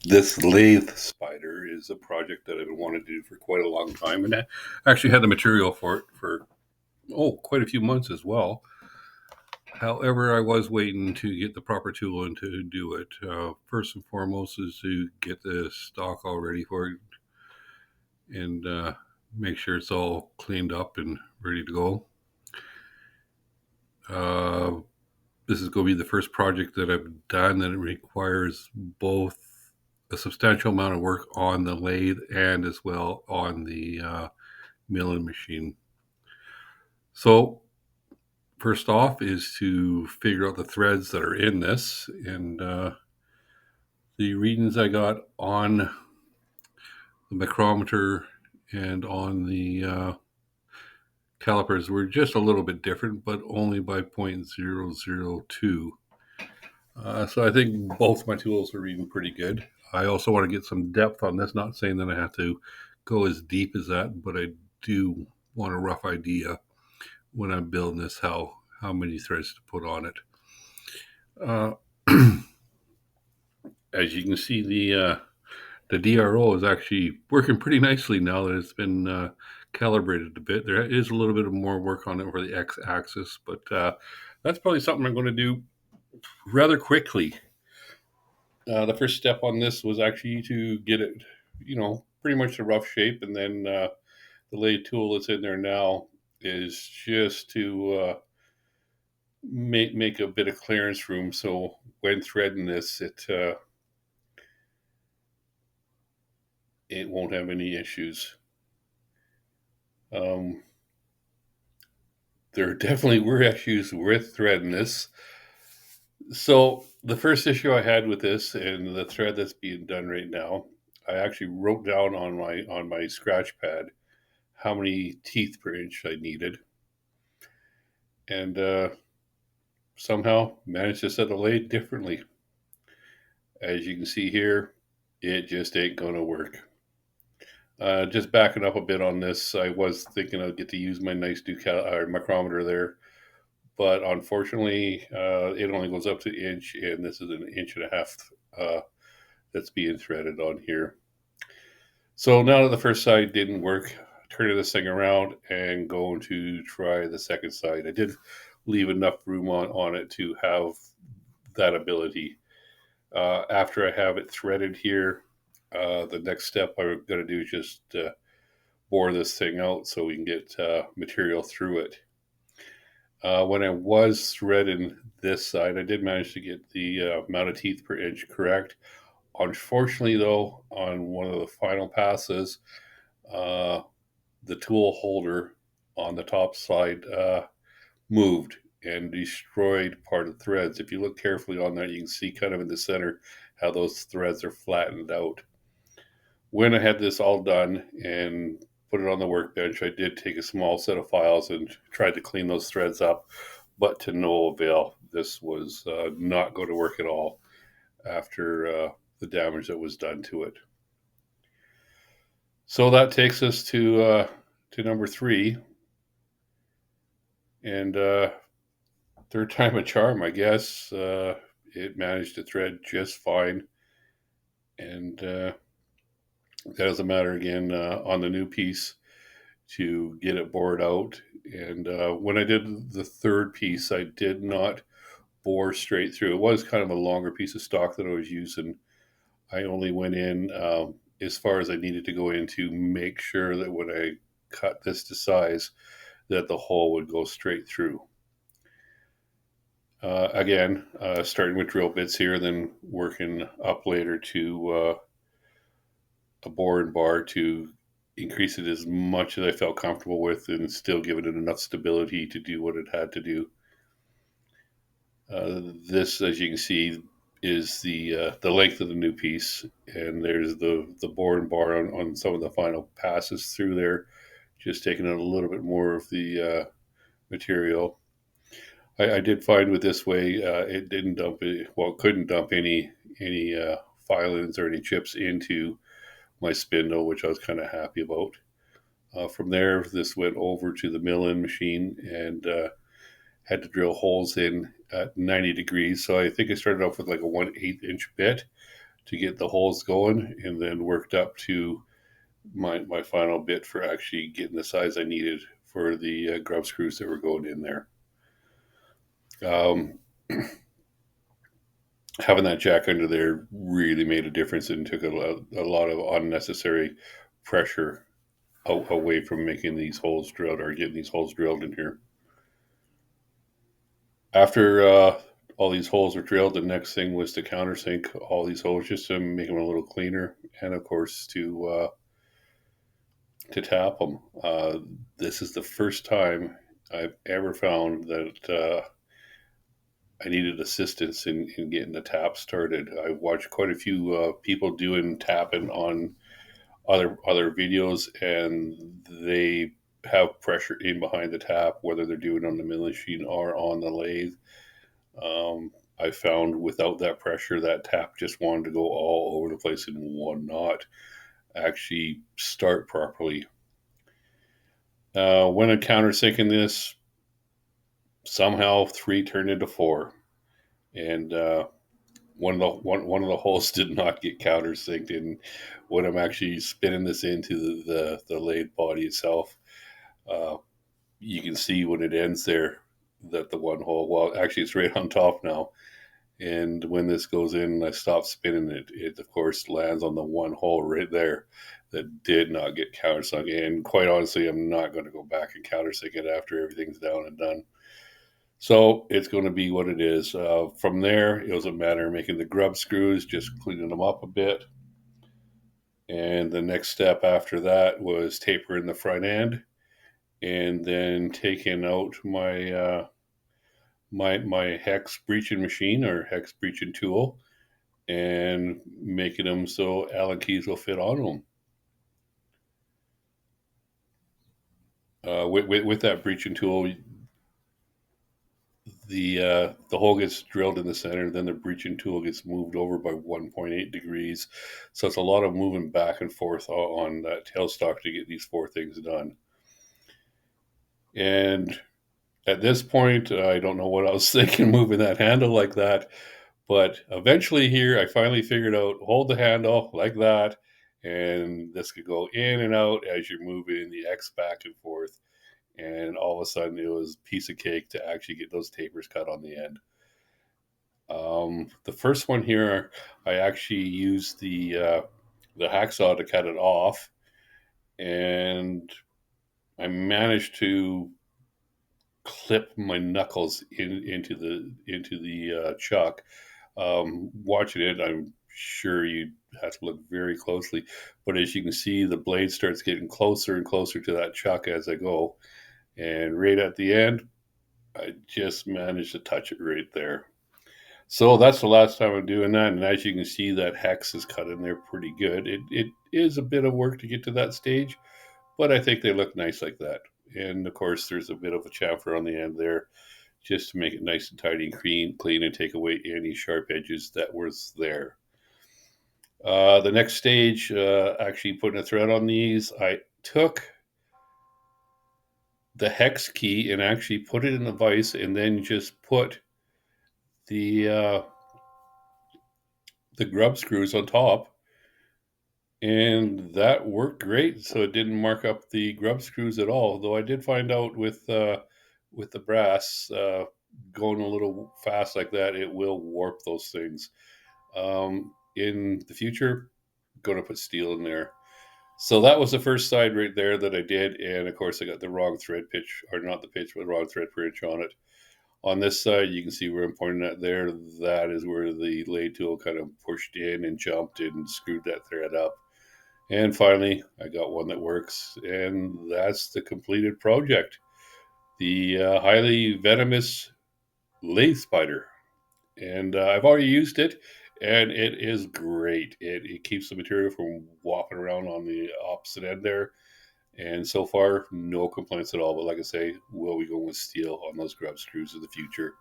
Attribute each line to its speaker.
Speaker 1: This lathe spider is a project that I've been wanting to do for quite a long time, and I actually had the material for it for quite a few months as well. However, I was waiting to get the proper tool and to do it. First and foremost is to get the stock all ready for it and make sure it's all cleaned up and ready to go. Uh, this is going to be the first project that I've done that requires both a substantial amount of work on the lathe and as well on the milling machine. So first off is to figure out the threads that are in this, and the readings I got on the micrometer and on the calipers were just a little bit different, but only by 0.002. So I think both my tools are reading pretty good. I also want to get some depth on this, not saying that I have to go as deep as that, but I do want a rough idea when I'm building this how many threads to put on it. Uh, as you can see, the DRO is actually working pretty nicely now that it's been calibrated a bit. There is a little bit of more work on it for the x-axis, but that's probably something I'm going to do rather quickly. The first step on this was actually to get it, pretty much a rough shape, and then the lathe tool that's in there now is just to make a bit of clearance room, so when threading this, it won't have any issues. There definitely were issues with threading this. So the first issue I had with this and the thread that's being done right now, I actually wrote down on my scratch pad how many teeth per inch I needed, and somehow managed to set the lathe differently. As you can see here, it just ain't gonna work. Just backing up a bit on this, I was thinking I'd get to use my nice new micrometer there, but unfortunately, it only goes up to an inch, and this is an inch and a half that's being threaded on here. So now that the first side didn't work, turning this thing around and going to try the second side. I did leave enough room on it to have that ability. After I have it threaded here, the next step I'm going to do is just bore this thing out so we can get material through it. When I was threading this side, I did manage to get the amount of teeth per inch correct. Unfortunately, though, on one of the final passes, uh, the tool holder on the top side moved and destroyed part of the threads. If you look carefully on that, you can see kind of in the center how those threads are flattened out. When I had this all done and put it on the workbench, I did take a small set of files and tried to clean those threads up, but to no avail. This was not going to work at all after the damage that was done to it. So that takes us to number 3, and third time a charm, I guess. It managed to thread just fine, and that doesn't matter again on the new piece to get it bored out. And when I did the third piece, I did not bore straight through. It was kind of a longer piece of stock that I was using. I only went in as far as I needed to go in to make sure that when I cut this to size, that the hole would go straight through. Again, starting with drill bits here, then working up later to a bore and bar to increase it as much as I felt comfortable with and still giving it enough stability to do what it had to do. This, as you can see, is the length of the new piece, and there's the bore and bar on some of the final passes through there, just taking out a little bit more of the material. I did find with this way, it didn't dump it. Well, it couldn't dump any filings or any chips into my spindle, which I was kind of happy about. From there, this went over to the milling machine and had to drill holes in at 90 degrees. So I think I started off with like a 1/8 inch bit to get the holes going, and then worked up to my final bit for actually getting the size I needed for the grub screws that were going in there. Um, Having that jack under there really made a difference and took a lot of unnecessary pressure away from making these holes drilled or getting these holes drilled in here. After all these holes were drilled, the next thing was to countersink all these holes just to make them a little cleaner, and of course to tap them. This is the first time I've ever found that I needed assistance in getting the tap started. I watched quite a few people doing tapping on other videos, and they have pressure in behind the tap, whether they're doing it on the milling machine or on the lathe. I found without that pressure, that tap just wanted to go all over the place and would not actually start properly. When I countersinking this, somehow 3 turned into 4, and one of the holes did not get countersinked. And when I'm actually spinning this into the lathe body itself, uh, you can see when it ends there that the one hole, well, actually it's right on top now. And when this goes in and I stop spinning it, it of course lands on the one hole right there that did not get countersunk. And quite honestly, I'm not going to go back and countersink it after everything's down and done. So it's going to be what it is. From there, it was a matter of making the grub screws, just cleaning them up a bit. And the next step after that was tapering the front end, and then taking out my hex breeching machine or hex breeching tool, and making them so Allen keys will fit on them. With that breeching tool, the hole gets drilled in the center, then the breeching tool gets moved over by 1.8 degrees. So it's a lot of moving back and forth on that tailstock to get these 4 things done. And at this point, I don't know what I was thinking moving that handle like that, but eventually here I finally figured out hold the handle like that, and this could go in and out as you're moving the X back and forth. And all of a sudden it was a piece of cake to actually get those tapers cut on the end. The first one here, I actually used the hacksaw to cut it off, and I managed to clip my knuckles into the chuck. Watching it, I'm sure you have to look very closely, but as you can see, the blade starts getting closer and closer to that chuck as I go, and right at the end, I just managed to touch it right there. So that's the last time I'm doing that, and as you can see, that hex is cut in there pretty good. It is a bit of work to get to that stage, but I think they look nice like that. And of course, there's a bit of a chamfer on the end there, just to make it nice and tidy and clean, and take away any sharp edges that was there. The next stage, actually putting a thread on these, I took the hex key and actually put it in the vise, and then just put the uh, the grub screws on top, and that worked great. So it didn't mark up the grub screws at all. Though I did find out with the brass going a little fast like that, it will warp those things. In the future, going to put steel in there. So that was the first side right there that I did, and of course I got the wrong thread pitch, or not the pitch, but the wrong thread pitch on it. On this side, you can see where I'm pointing at there. That is where the lathe tool kind of pushed in and jumped and screwed that thread up. And finally, I got one that works, and that's the completed project. The highly venomous lathe spider. And I've already used it, and it is great. It keeps the material from whopping around on the opposite end there. And so far, no complaints at all. But like I say, we'll be going with steel on those grub screws in the future.